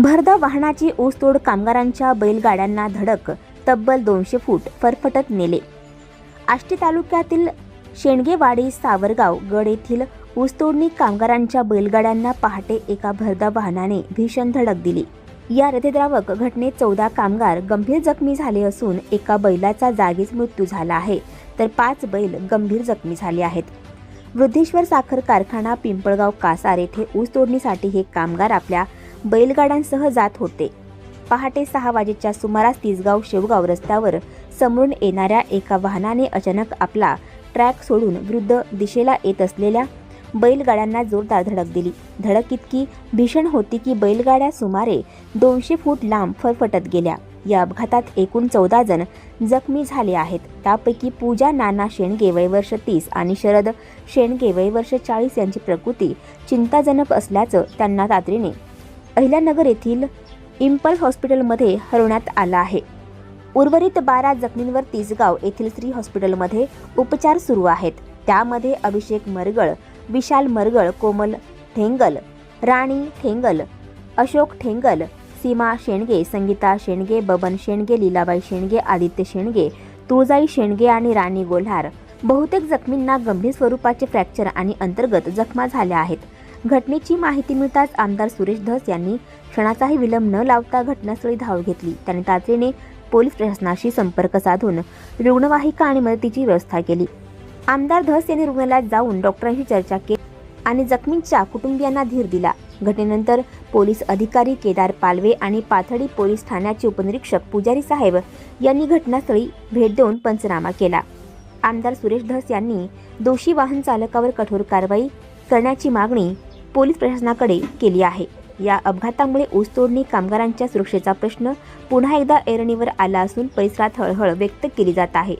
भरधाव वाहनाची ऊसतोड, कामगारांच्या बैलगाड्यांना धडक, तब्बल 200 फूट फरफटत नेले. आष्टी तालुक्यातील शेंडगेवाडी सावरगाव गड येथील ऊसतोडणी कामगारांच्या बैलगाड्यांना पहाटे एका भरधाव वाहनाने भीषण धडक दिली. या हृदयद्रावक घटनेत 14 कामगार गंभीर जखमी झाले असून एका बैलाचा जागीच मृत्यू झाला आहे, तर 5 बैल गंभीर जखमी झाले आहेत. वृद्धेश्वर साखर कारखाना पिंपळगाव कासार येथे ऊस तोडणीसाठी हे कामगार आपल्या बैलगाड्यांसह जात होते. पहाटे 6 वाजेच्या सुमारास तिसगाव शेवगाव रस्त्यावर समोरून येणाऱ्या एका वाहनाने अचानक आपला ट्रॅक सोडून विरुद्ध दिशेला येत असलेल्या बैलगाड्यांना जोरदार धडक दिली. धडक इतकी भीषण होती की बैलगाड्या सुमारे 200 फूट लांब फरफटत गेल्या. या अपघातात एकूण 14 जण जखमी झाले आहेत. त्यापैकी पूजा नाना शेंडगे वय वर्ष 30 आणि शरद शेंडगे वय वर्ष 40 यांची प्रकृती चिंताजनक असल्याचं त्यांना तातडीने अहिल्यानगर येथील इम्पल्स हॉस्पिटलमध्ये हलवण्यात आलं आहे. उर्वरित 12 जखमींवर तिसगाव येथील श्री हॉस्पिटलमध्ये उपचार सुरू आहेत. त्यामध्ये अभिषेक मरगळ, विशाल मरगळ, कोमल ठेंगल, राणी ठेंगल, अशोक ठेंगल, सीमा शेंडगे, संगीता शेंडगे, बबन शेंडगे, लीलाबाई शेंडगे, आदित्य शेंडगे, तुळजाई शेंडगे आणि राणी गोल्हार. बहुतेक जखमींना गंभीर स्वरूपाचे फ्रॅक्चर आणि अंतर्गत जखमा झाल्या आहेत. घटनेची माहिती मिळताच आमदार सुरेश धस यांनी क्षणाचाही विलंब न लावता घटनास्थळी धाव घेतली. त्यांनी तातडीने पोलीस प्रशासनाशी संपर्क साधून रुग्णवाहिका आणि मदतीची व्यवस्था केली. आमदार धस यांनी रुग्णालयात जाऊन डॉक्टरांशी चर्चा केली आणि जखमींच्या कुटुंबियांना धीर दिला. घटनेनंतर पोलीस अधिकारी केदार पालवे आणि पाथर्डी पोलीस ठाण्याचे उपनिरीक्षक पुजारी साहेब यांनी घटनास्थळी भेट देऊन पंचनामा केला. आमदार सुरेश धस यांनी दोषी वाहन चालकावर कठोर कारवाई करण्याची मागणी पोलीस प्रशासनाकडे केली आहे. या अपघातामुळे ऊसतोडणी कामगारांच्या सुरक्षेचा प्रश्न पुन्हा एकदा ऐरणीवर आला असून परिसरात हळहळ व्यक्त केली जात आहे.